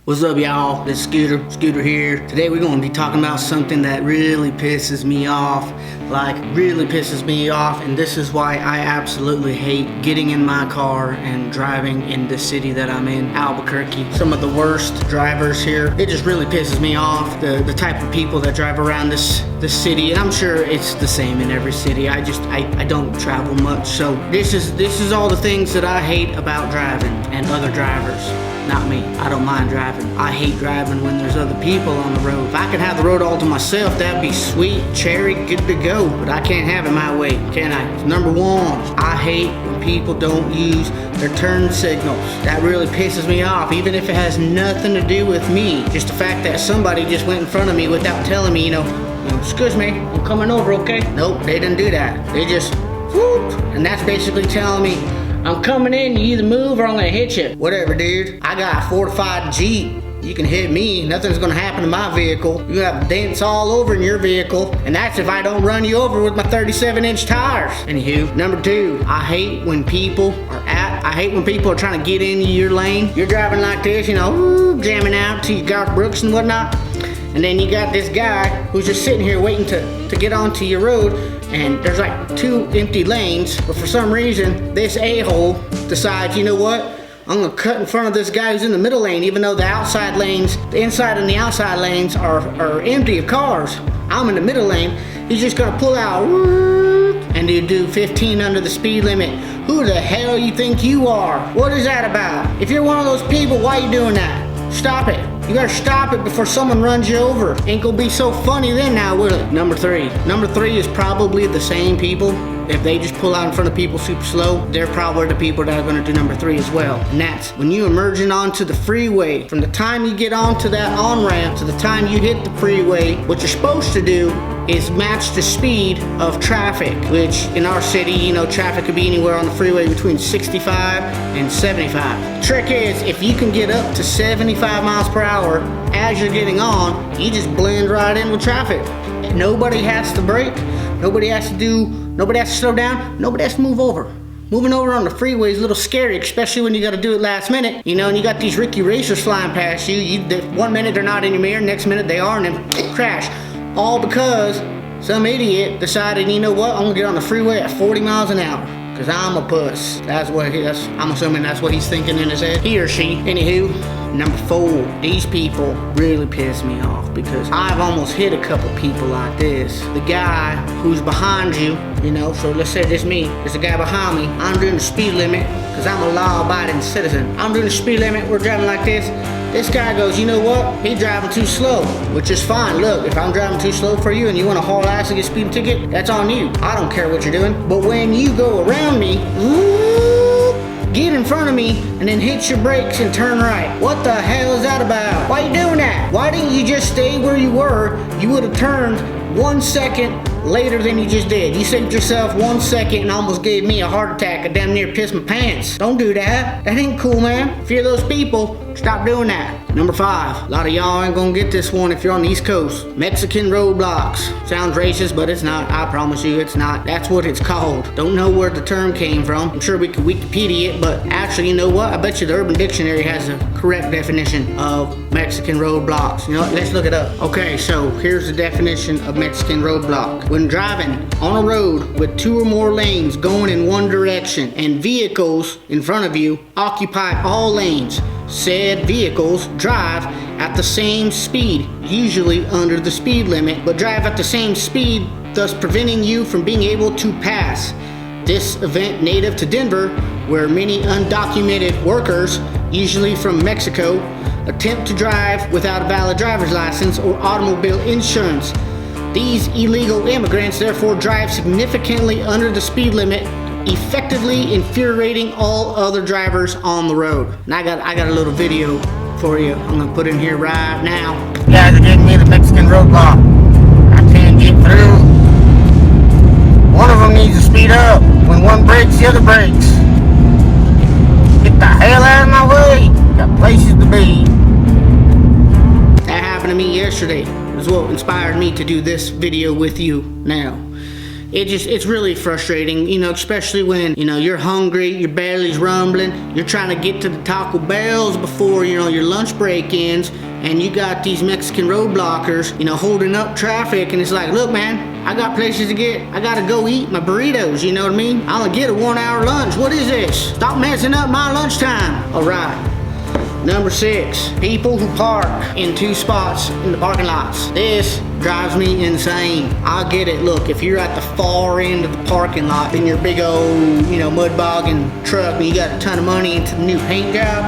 What's up, y'all? This is Scooter here. Today we're going to be talking about something that really pisses me off. And this is why I absolutely hate getting in my car and driving in the city that I'm in, Albuquerque. Some of the worst drivers here. It just really pisses me off, the type of people that drive around this city, and I'm sure it's the same in every city. I don't travel much, so this is all the things that I hate about driving and other drivers. Not me. I don't mind driving. I hate driving when there's other people on the road. If I could have the road all to myself, that'd be sweet, cherry, good to go. But I can't have it my way, can I? Number one, I hate when people don't use their turn signals. That really pisses me off, even if it has nothing to do with me. Just the fact that somebody just went in front of me without telling me, excuse me, I'm coming over, okay? Nope, they didn't do that. They just, whoop, and that's basically telling me, I'm coming in, you either move or I'm gonna hit you. Whatever, dude. I got a fortified Jeep. You can hit me, nothing's gonna happen to my vehicle. You have dents all over in your vehicle, and that's if I don't run you over with my 37-inch tires. Anywho, number two, I hate when people are trying to get into your lane. You're driving like this, jamming out to your Garth Brooks and whatnot. And then you got this guy who's just sitting here waiting to get onto your road, and there's like two empty lanes, but for some reason, this a-hole decides, you know what? I'm gonna cut in front of this guy who's in the middle lane, even though the outside lanes, the inside and the outside lanes are empty of cars. I'm in the middle lane. He's just gonna pull out and do 15 under the speed limit. Who the hell you think you are? What is that about? If you're one of those people, why are you doing that? Stop it. You gotta stop it before someone runs you over. Ain't gonna be so funny then now, will it? Number three is probably the same people. If they just pull out in front of people super slow, they're probably the people that are gonna do number three as well. And that's when you emerging onto the freeway. From the time you get onto that on-ramp to the time you hit the freeway, what you're supposed to do is match the speed of traffic, which in our city, traffic could be anywhere on the freeway between 65 and 75. The trick is, if you can get up to 75 miles per hour as you're getting on, you just blend right in with traffic. Nobody has to brake, nobody has to slow down, nobody has to move over. Moving over on the freeway is a little scary, especially when you gotta do it last minute, and you got these Ricky Racers flying past you. 1 minute they're not in your mirror, next minute they are, and then crash. All because some idiot decided, you know what, I'm gonna get on the freeway at 40 miles an hour. Cause I'm a puss. I'm assuming that's what he's thinking in his head. He or she. Anywho, number four, these people really piss me off because I've almost hit a couple people like this. The guy who's behind you, so let's say this me. There's a guy behind me. I'm doing the speed limit because I'm a law-abiding citizen. I'm doing the speed limit, we're driving like this. This guy goes, you know what? He's driving too slow, which is fine. Look, if I'm driving too slow for you and you want to haul ass and get a speeding ticket, that's on you. I don't care what you're doing. But when you go around me, get in front of me and then hit your brakes and turn right. What the hell is that about? Why are you doing that? Why didn't you just stay where you were? You would have turned 1 second later than you just did. You saved yourself 1 second and almost gave me a heart attack. I damn near pissed my pants. Don't do that. That ain't cool, man. If you're those people, stop doing that. Number five, a lot of y'all ain't gonna get this one if you're on the East Coast. Mexican roadblocks. Sounds racist, but it's not. I promise you it's not. That's what it's called. Don't know where the term came from. I'm sure we could Wikipedia it, but actually, you know what? I bet you the Urban Dictionary has a correct definition of Mexican roadblocks. You know what? Let's look it up. Okay, so here's the definition of Mexican roadblock. When driving on a road with two or more lanes going in one direction and vehicles in front of you occupy all lanes, said vehicles drive at the same speed, usually under the speed limit, but drive at the same speed, thus preventing you from being able to pass. This event native to Denver, where many undocumented workers, usually from Mexico, attempt to drive without a valid driver's license or automobile insurance. These illegal immigrants therefore drive significantly under the speed limit, effectively infuriating all other drivers on the road. And I got a little video for you. I'm gonna put in here right now. You guys are giving me the Mexican roadblock. I can't get through. One of them needs to speed up. When one breaks, the other breaks. Get the hell out of my way. Got places to be. That happened to me yesterday. It was what inspired me to do this video with you now. it's really frustrating, you know, especially when, you know, you're hungry, your belly's rumbling, you're trying to get to the Taco Bells before, you know, your lunch break ends, and you got these Mexican roadblockers, you know, holding up traffic, and it's like, look, man, I got places to get. I gotta go eat my burritos, you know what I mean? I only get a 1 hour lunch. What is this? Stop messing up my lunchtime. All right. Number 6, people who park in 2 spots in the parking lots. This drives me insane. I get it. Look, if you're at the far end of the parking lot in your big old, you know, mud bogging truck and you got a ton of money into the new paint job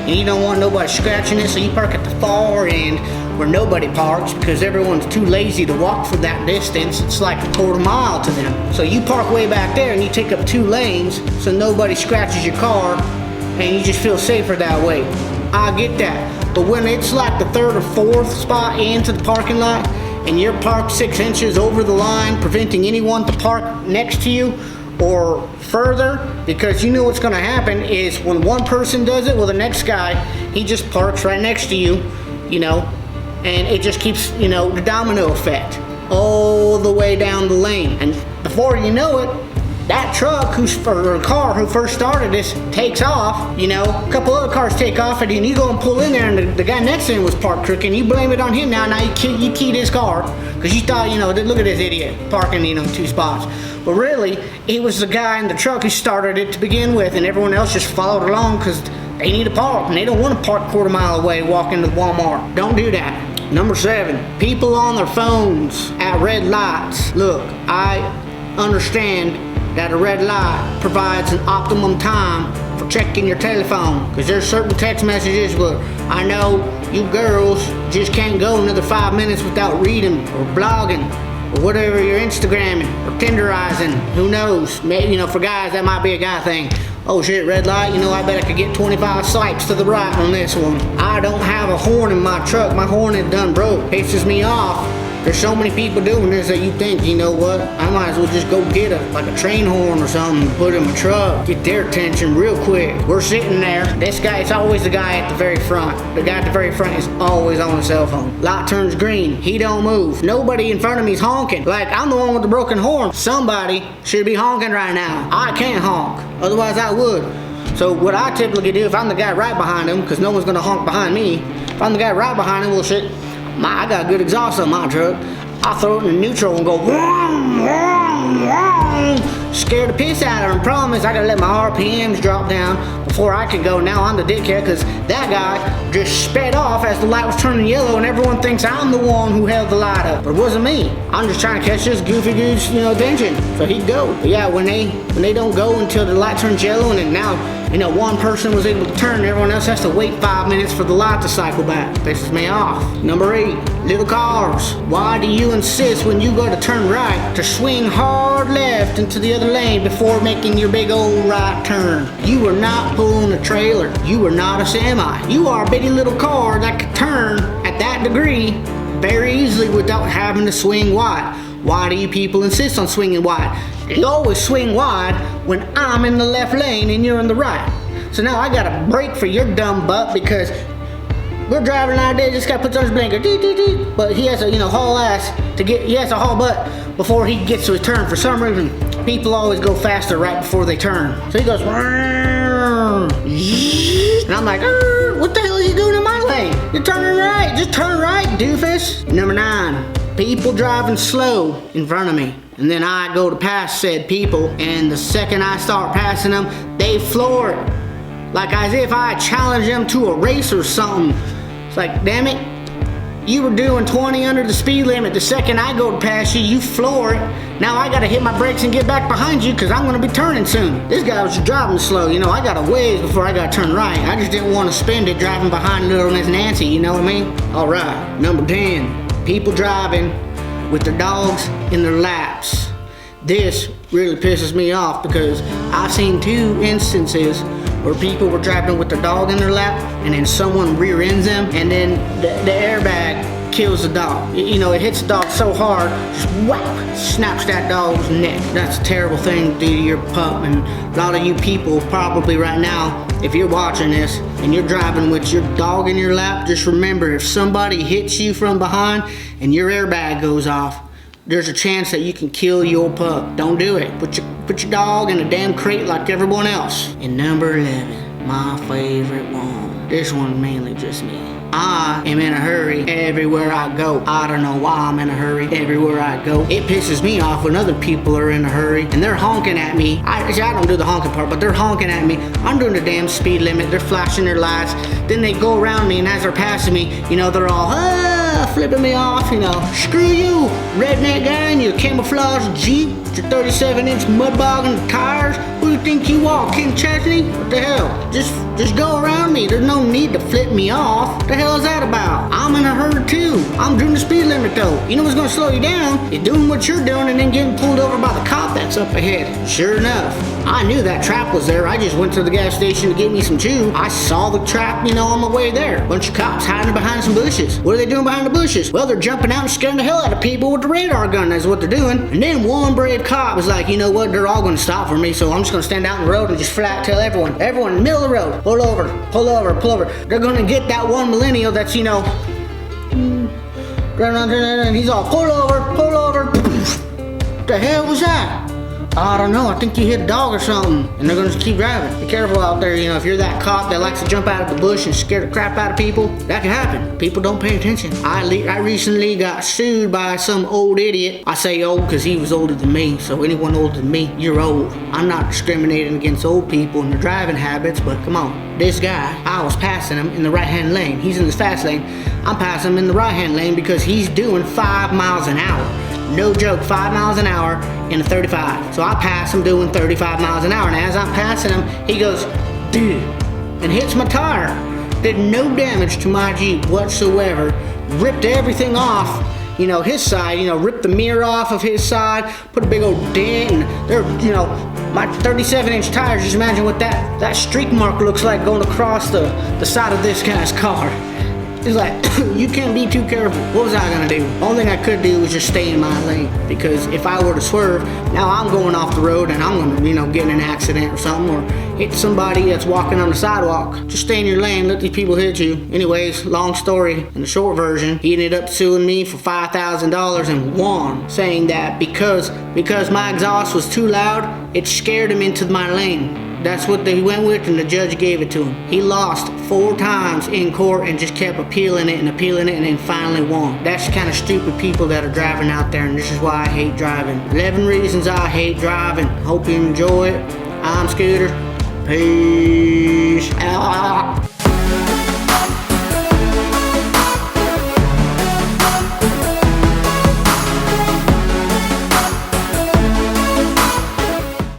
and you don't want nobody scratching it, so you park at the far end where nobody parks because everyone's too lazy to walk for that distance. It's like a quarter mile to them. So you park way back there and you take up 2 lanes so nobody scratches your car and you just feel safer that way. I get that. But when it's like the 3rd or 4th spot into the parking lot and you're parked 6 inches over the line, preventing anyone to park next to you or further, because you know what's gonna happen is when one person does it, well, the next guy, he just parks right next to you, you know, and it just keeps, you know, the domino effect all the way down the lane. And before you know it, that truck or car who first started this takes off, you know, a couple other cars take off, and then you go and pull in there and the guy next to him was parked crooked, and you blame it on him now you keyed his car because you thought, you know, look at this idiot parking, you know, 2 spots. But really, it was the guy in the truck who started it to begin with, and everyone else just followed along because they need to park and they don't want to park a quarter mile away, walk into Walmart. Don't do that. Number 7, people on their phones at red lights. Look, I understand that a red light provides an optimum time for checking your telephone, because there's certain text messages where I know you girls just can't go another 5 minutes without reading or blogging or whatever you're Instagramming or Tinderizing. Who knows? Maybe, you know, for guys that might be a guy thing. Oh shit, red light, you know, I bet I could get 25 swipes to the right on this one. I don't have a horn in my truck. My horn is done broke. Pisses me off. There's so many people doing this that you think, you know what, I might as well just go get a train horn or something and put in my truck, get their attention real quick. We're sitting there, this guy, it's always the guy at the very front. The guy at the very front is always on the cell phone. Light turns green, he don't move. Nobody in front of me is honking. Like, I'm the one with the broken horn. Somebody should be honking right now. I can't honk, otherwise I would. So what I typically do, if I'm the guy right behind him, because no one's gonna honk behind me, if I'm the guy right behind him, well shit, I got good exhaust on my truck. I throw it in neutral and go vroom, vroom, vroom. Scare the piss out of him. Problem is I gotta let my RPMs drop down before I can go. Now I'm the dickhead because that guy just sped off as the light was turning yellow and everyone thinks I'm the one who held the light up. But it wasn't me. I'm just trying to catch this goofy dude's, you know, attention so he'd go. But yeah, when they don't go until the light turns yellow and then now, you know, one person was able to turn and everyone else has to wait 5 minutes for the light to cycle back. Pisses me off. Number 8, little cars. Why do you insist when you go to turn right to swing hard left into the other lane before making your big old right turn? You are not pulling a trailer. You are not a semi. You are a bitty little car that can turn at that degree very easily without having to swing wide. Why do you people insist on swinging wide? You always swing wide when I'm in the left lane and you're in the right. So now I gotta brake for your dumb butt because we're driving out there, this guy puts on his blinker, but he has to, you know, haul ass to get, he has to haul butt before he gets to his turn. For some reason, people always go faster right before they turn. So he goes, and I'm like, what the hell are you doing in my lane? You're turning right, just turn right, doofus. Number 9, people driving slow in front of me. And then I go to pass said people, and the second I start passing them, they floor it. Like as if I challenge them to a race or something. It's like, damn it, you were doing 20 under the speed limit. The second I go to pass you, you floor it. Now I gotta hit my brakes and get back behind you because I'm gonna be turning soon. This guy was driving slow, you know, I got a ways before I gotta turn right. I just didn't want to spend it driving behind little Miss Nancy, you know what I mean? Alright, number 10, people driving with their dogs in their laps. This really pisses me off because I've seen 2 instances where people were driving with their dog in their lap and then someone rear ends them and then the airbag kills the dog. You know, it hits the dog so hard, just whap, snaps that dog's neck. That's a terrible thing to do to your pup, and a lot of you people probably right now, if you're watching this and you're driving with your dog in your lap, just remember if somebody hits you from behind and your airbag goes off, there's a chance that you can kill your pup. Don't do it. Put your dog in a damn crate like everyone else. And number 11, my favorite one. This one mainly just me. I am in a hurry everywhere I go. I don't know why I'm in a hurry everywhere I go. It pisses me off when other people are in a hurry and they're honking at me. I don't do the honking part, but they're honking at me. I'm doing the damn speed limit. They're flashing their lights. Then they go around me, and as they're passing me, they're all flipping me off. Screw you, redneck guy in your camouflage Jeep, your 37-inch mud bogging tires. Who do you think you are, King Chesney? What the hell? Just go around me. There's no need to flip me off. What the hell is that about? I'm in a hurry too. I'm doing the speed limit though. You know what's gonna slow you down? You're doing what you're doing and then getting pulled over by the cop that's up ahead. Sure enough, I knew that trap was there. I just went to the gas station to get me some chew. I saw the trap, on my way there. Bunch of cops hiding behind some bushes. What are they doing behind the bushes? Well, they're jumping out and scaring the hell out of people with the radar gun. That's what they're doing. And then one brave cop was like, you know what? They're all gonna stop for me, so I'm just gonna stand out in the road and just flat tell everyone in the middle of the road, pull over, pull over, pull over. They're gonna get that one millennial that's, and he's all, pull over, pull over. What the hell was that? I don't know, I think you hit a dog or something. And they're gonna just keep driving. Be careful out there, if you're that cop that likes to jump out of the bush and scare the crap out of people, that can happen. People don't pay attention. I recently got sued by some old idiot. I say old because he was older than me, so anyone older than me, you're old. I'm not discriminating against old people and their driving habits, but come on. This guy, I was passing him in the right-hand lane. He's in the fast lane. I'm passing him in the right-hand lane because he's doing 5 miles an hour. No joke, 5 miles an hour in a 35. So I pass him doing 35 miles an hour. And as I'm passing him, he goes, dude, and hits my tire. Did no damage to my Jeep whatsoever. Ripped everything off, his side, ripped the mirror off of his side, put a big old dent, and they're, my 37-inch tires, just imagine what that streak mark looks like going across the side of this guy's car. It's like, you can't be too careful. What was I gonna do? Only thing I could do was just stay in my lane. Because if I were to swerve, now I'm going off the road and I'm gonna, get in an accident or something, or hit somebody that's walking on the sidewalk. Just stay in your lane, let these people hit you. Anyways, long story, in the short version, he ended up suing me for $5,000 and won, saying that because my exhaust was too loud, it scared him into my lane. That's what they went with, and the judge gave it to him. He lost 4 times in court and just kept appealing it, and then finally won. That's the kind of stupid people that are driving out there, and this is why I hate driving. 11 reasons I hate driving. Hope you enjoy it. I'm Scooter. Peace out.